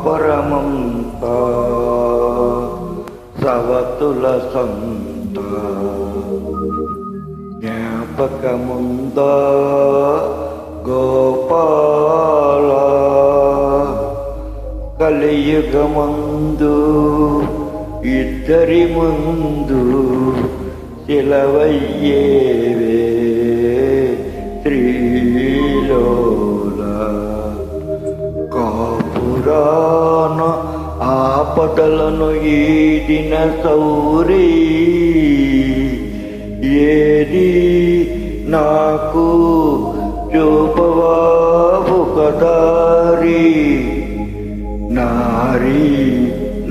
పరమంతా సవతుల సంత జ్ఞాపకముందా గోపాల కలియుగమందు ఇద్దరి ముందు శిలవయ్యేవే శ్రీలోల కాపురాన ఆపదలను ఈదిన సౌరీ ఏది నాకు చూపవావు కదారి నారీ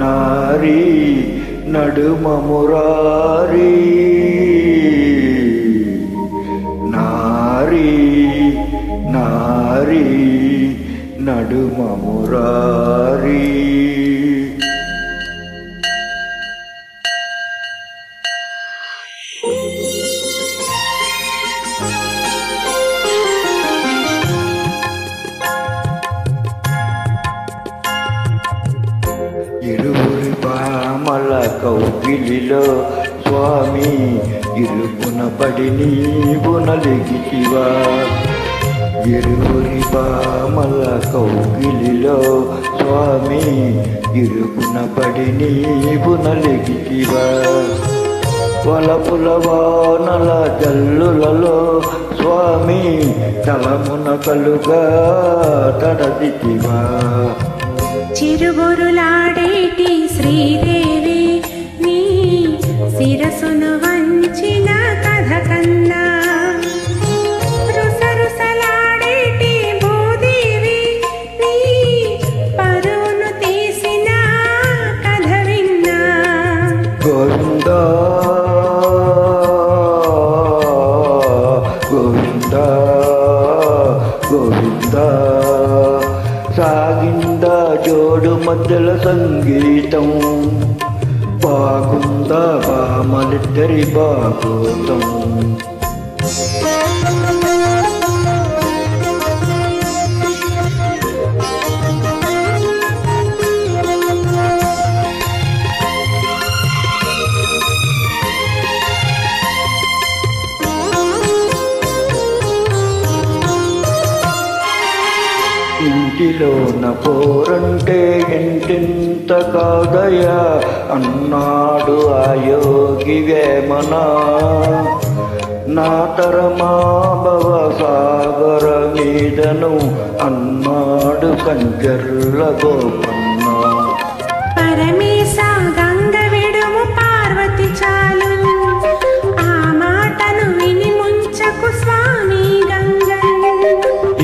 నారీ నడుమ మురారి నారీ నారీ నడుమ మురారి. ఇరువురి పామల కౌగిలిలో స్వామి ఇరుకున పడి నీవు నలిగితివా. ఇరువురి పామల కౌగిలిలో స్వామి ఇరుకున పడి నీవు నలిగితివా. వలపుల వానల జల్లులలో స్వామి తలమున కలుగా తడదితివా. చిరుబురులాడేటి శ్రీదేవి నీ శిరసును వంచిన కథ కన్నా రుసరుసలాడేటి భూదేవి నీ పరువును తీసిన కథ విన్నా. గోవిందా గోవిందా గోవిందా సాగిందా జోడు మధ్యల సంగీతం బాగుందా బామలిద్దరి బాగోతం. ఇంటిలోన పోరంటే ఇంటింత కాదయా అన్నాడు ఆ యోగి వేమన. నా తరమా భవ సాగర మీదను అన్నాడు కంజర్ల గోపన్న. పరమేశ గంగ విడుము పార్వతి చాలు ఆ మాటను విని ముంచకు స్వామి గంగ.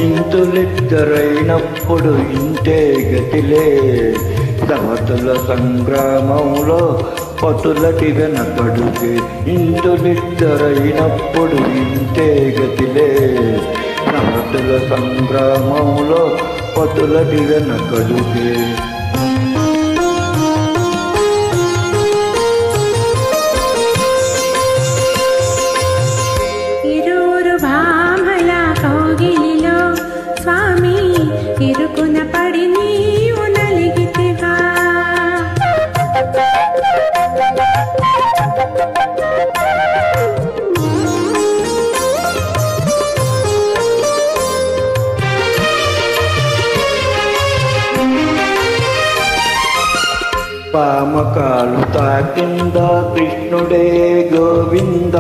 ఇంతులిద్దరైనప్పుడు ఇంతే గతిలే సమతుల సంగ్రామంలో పతులటి వెనకడుగే. ఇంతులిద్దరైనప్పుడు ఇంతే గతిలే సమతుల సంగ్రామంలో పతులటి వెనకడుగే. ఇరుకున పడి నీవు నలిగితివా. పామకాలు తాకింద కృష్ణుడే గోవింద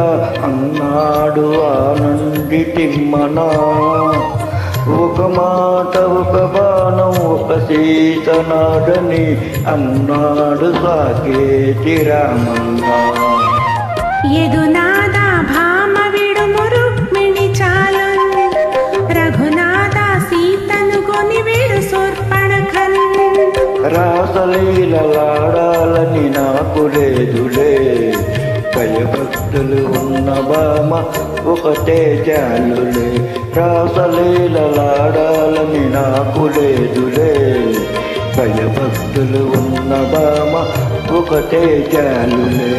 అన్నాడు ఆనంది తిమ్మన. ఒక మాట ఒక బాణం ఒక సీతనాడని అన్నాడు సాకేతి రామన్న. యదునాథ భామ విడుము రుక్మిణి చాలు రఘునాథ సీతను కొని విడు శూర్పణఖన్. రాసలీలలాడాలని నాకు లేదులే భయభక్తులు ఉన్న భామ ఒకటే చాలులే. రాసలీలలాడాలని నాకు లేదులే భయభక్తులు ఉన్న భామ ఒకటే చాలులే.